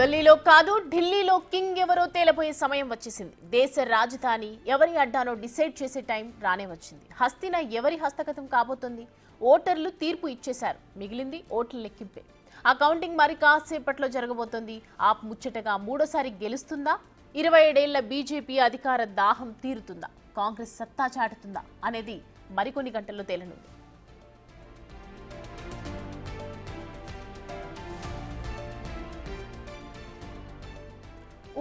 గల్లీలో కాదు ఢిల్లీలో కింగ్ ఎవరో తేలబోయే సమయం వచ్చేసింది. దేశ రాజధాని ఎవరి అడ్డానో డిసైడ్ చేసే టైం రానే వచ్చింది. హస్తిన ఎవరి హస్తగతం కాబోతోంది? ఓటర్లు తీర్పు ఇచ్చేశారు, మిగిలింది ఓట్ల లెక్కింపే. ఆ కౌంటింగ్ మరి కాసేపట్లో జరగబోతోంది. ఆప్ ముచ్చటగా మూడోసారి గెలుస్తుందా? 27 ఏళ్ల బీజేపీ అధికార దాహం తీరుతుందా? కాంగ్రెస్ సత్తా చాటుతుందా అనేది మరికొన్ని గంటల్లో తేలనుంది.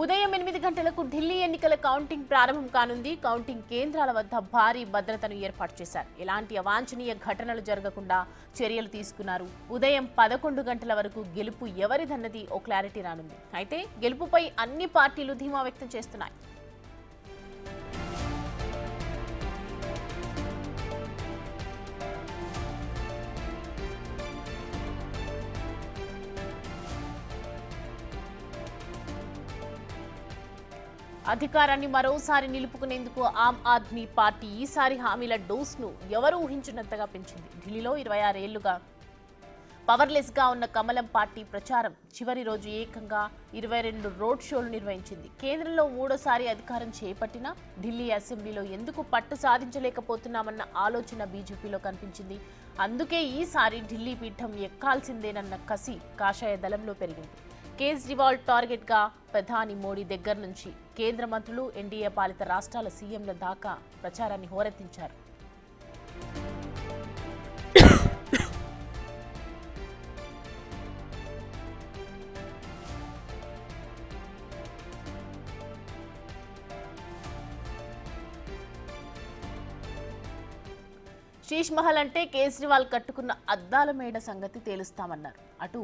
ఉదయం 8 గంటలకు ఢిల్లీ ఎన్నికల కౌంటింగ్ ప్రారంభం కానుంది. కౌంటింగ్ కేంద్రాల వద్ద భారీ భద్రతను ఏర్పాటు చేశారు. ఎలాంటి అవాంఛనీయ ఘటనలు జరగకుండా చర్యలు తీసుకున్నారు. ఉదయం 11 గంటల వరకు గెలుపు ఎవరిదన్నది ఓ క్లారిటీ రానుంది. అయితే గెలుపుపై అన్ని పార్టీలు ధీమా వ్యక్తం చేస్తున్నాయి. అధికారాన్ని మరోసారి నిలుపుకునేందుకు ఆమ్ ఆద్మీ పార్టీ ఈసారి హామీల డోస్ను ఎవరు ఊహించినంతగా పెంచింది. ఢిల్లీలో 26 ఏళ్లుగా పవర్లెస్ గా ఉన్న కమలం పార్టీ ప్రచారం చివరి రోజు ఏకంగా 22 రోడ్ షోలు నిర్వహించింది. కేంద్రంలో మూడోసారి అధికారం చేపట్టినా ఢిల్లీ అసెంబ్లీలో ఎందుకు పట్టు సాధించలేకపోతున్నామన్న ఆలోచన బీజేపీలో కనిపించింది. అందుకే ఈసారి ఢిల్లీ పీఠం ఎక్కాల్సిందేనన్న కసి కాషాయ దళంలో పెరిగింది. కేజ్రీవాల్ టార్గెట్ గా ప్రధాని మోడీ దగ్గర నుంచి కేంద్ర మంత్రులు, ఎన్డీఏ పాలిత రాష్ట్రాల సీఎంల దాకా ప్రచారాన్ని హోరెత్తించారు. శీష్ మహల్ అంటే కేజ్రీవాల్ కట్టుకున్న అద్దాల మేడ సంగతి తేలుస్తామన్నారు. అటు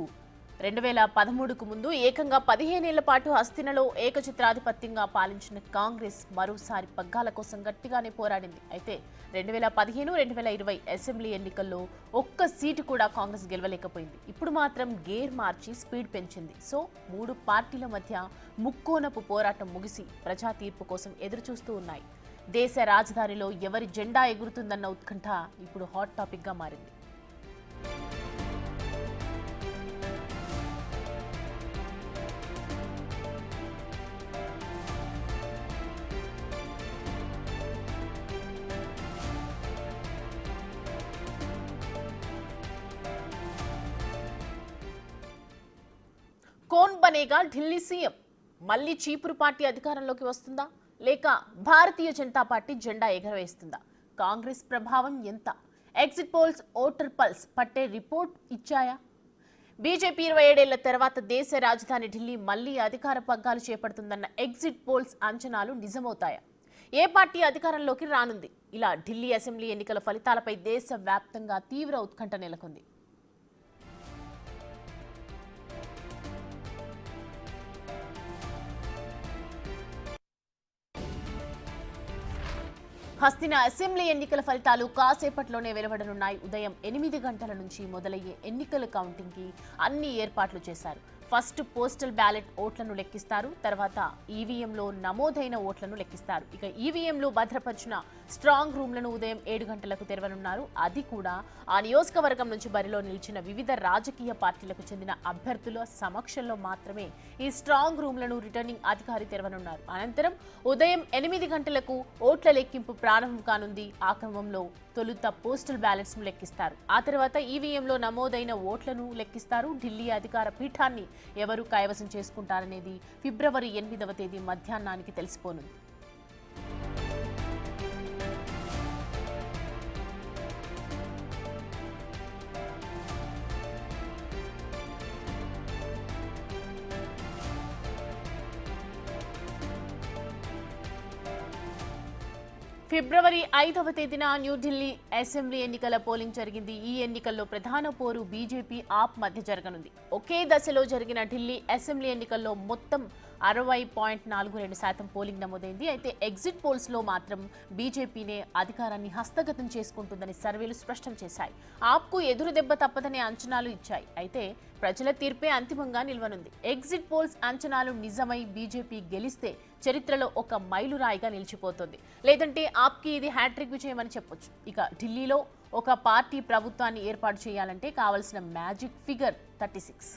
2013కు ముందు ఏకంగా 15 ఏళ్ల పాటు హస్తినలో ఏకఛత్రాధిపత్యంగా పాలించిన కాంగ్రెస్ మరోసారి పగ్గాల కోసం గట్టిగానే పోరాడింది. అయితే 2015, 2020 అసెంబ్లీ ఎన్నికల్లో ఒక్క సీటు కూడా కాంగ్రెస్ గెలవలేకపోయింది. ఇప్పుడు మాత్రం గేర్ మార్చి స్పీడ్ పెంచింది. సో 3 పార్టీల మధ్య ముక్కోనపు పోరాటం ముగిసి ప్రజా తీర్పు కోసం ఎదురుచూస్తూ ఉన్నాయి. దేశ రాజధానిలో ఎవరి జెండా ఎగురుతుందన్న ఉత్కంఠ ఇప్పుడు హాట్ టాపిక్ గా మారింది. కౌన్ బనేగా ఢిల్లీ సీఎం? మళ్ళీ చీపురు పార్టీ అధికారంలోకి వస్తుందా, లేక భారతీయ జనతా పార్టీ జెండా ఎగరవేస్తుందా? కాంగ్రెస్ ప్రభావం ఎంత? ఎగ్జిట్ పోల్స్ ఓటర్ పల్స్ పట్టే రిపోర్ట్ ఇచ్చాయా? బీజేపీ 27 ఏళ్ల తర్వాత దేశ రాజధాని ఢిల్లీ మళ్లీ అధికార పగ్గాలు చేపడుతుందన్న ఎగ్జిట్ పోల్స్ అంచనాలు నిజమవుతాయా? ఏ పార్టీ అధికారంలోకి రానుంది? ఇలా ఢిల్లీ అసెంబ్లీ ఎన్నికల ఫలితాలపై దేశ వ్యాప్తంగా తీవ్ర ఉత్కంఠ నెలకొంది. హస్తిన అసెంబ్లీ ఎన్నికల ఫలితాలు కాసేపట్లోనే వెలువడనున్నాయి. ఉదయం 8 గంటల నుంచి మొదలయ్యే ఎన్నికల కౌంటింగ్ కి అన్ని ఏర్పాట్లు చేశారు. ఫస్ట్ పోస్టల్ బ్యాలెట్ ఓట్లను లెక్కిస్తారు. తర్వాత ఈవీఎంలో నమోదైన ఓట్లను లెక్కిస్తారు. ఇక ఈవీఎంలో భద్రపరిచిన స్ట్రాంగ్ రూమ్లను ఉదయం 7 గంటలకు తెరవనున్నారు. అది కూడా ఆ నియోజకవర్గం నుంచి బరిలో నిలిచిన వివిధ రాజకీయ పార్టీలకు చెందిన అభ్యర్థుల సమక్షంలో మాత్రమే ఈ స్ట్రాంగ్ రూమ్లను రిటర్నింగ్ అధికారి తెరవనున్నారు. అనంతరం ఉదయం 8 గంటలకు ఓట్ల లెక్కింపు ప్రారంభం కానుంది. ఆ క్రమంలో తొలుత పోస్టల్ బ్యాలెట్స్ ను లెక్కిస్తారు. ఆ తర్వాత ఈవీఎంలో నమోదైన ఓట్లను లెక్కిస్తారు. ఢిల్లీ అధికార పీఠాన్ని ఎవరు కైవసం చేసుకుంటారనేది ఫిబ్రవరి 8వ తేదీ మధ్యాహ్నానికి తెలిసిపోనుంది. ఫిబ్రవరి 5వ తేదీన న్యూఢిల్లీ అసెంబ్లీ ఎన్నికల పోలింగ్ జరిగింది. ఈ ఎన్నికల్లో ప్రధాన పోరు బీజేపీ ఆప్ మధ్య జరగనుంది. ఒకే దశలో జరిగిన ఢిల్లీ అసెంబ్లీ ఎన్నికల్లో మొత్తం 60.42% పోలింగ్ నమోదైంది. అయితే ఎగ్జిట్ పోల్స్ లో మాత్రం బీజేపీనే అధికారాన్ని హస్తగతం చేసుకుంటుందని సర్వేలు స్పష్టం చేశాయి. ఆప్కు ఎదురు దెబ్బ తప్పదనే అంచనాలు ఇచ్చాయి. అయితే ప్రజల తీర్పే అంతిమంగా నిలవనుంది. ఎగ్జిట్ పోల్స్ అంచనాలు నిజమై బీజేపీ గెలిస్తే చరిత్రలో ఒక మైలురాయిగా నిలిచిపోతుంది. లేదంటే ఆప్కి ఇది హ్యాట్రిక్ విజయం అని చెప్పొచ్చు. ఇక ఢిల్లీలో ఒక పార్టీ ప్రభుత్వాన్ని ఏర్పాటు చేయాలంటే కావాల్సిన మ్యాజిక్ ఫిగర్ 36.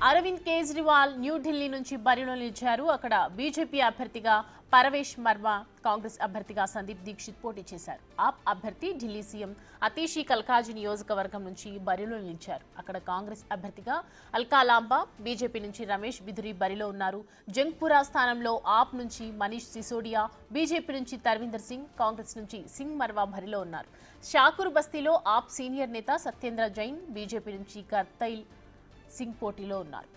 అరవింద్ కేజ్రీవాల్ న్యూఢిల్లీ నుంచి బరిలో నిలిచారు. అక్కడ బీజేపీ అభ్యర్థిగా పరవేష్ మర్మ, కాంగ్రెస్ అభ్యర్థిగా సందీప్ దీక్షిత్ పోటీ చేశారు. ఆప్ అభ్యర్థి ఢిల్లీ సీఎం అతీషి కల్కాజీ నియోజకవర్గం నుంచి బరిలో నిలిచారు. అక్కడ కాంగ్రెస్ అభ్యర్థిగా అల్కా లాంబా, బీజేపీ నుంచి రమేష్ బిధురి బరిలో ఉన్నారు. జంగ్పురా స్థానంలో ఆప్ నుంచి మనీష్ సిసోడియా, బీజేపీ నుంచి తర్వీందర్ సింగ్, కాంగ్రెస్ నుంచి సింగ్ మర్వా బరిలో ఉన్నారు. షాకూర్ బస్తీలో ఆప్ సీనియర్ నేత సత్యేంద్ర జైన్, బీజేపీ నుంచి కర్తైల్ సింగ్ పోటీలో ఉన్నారు.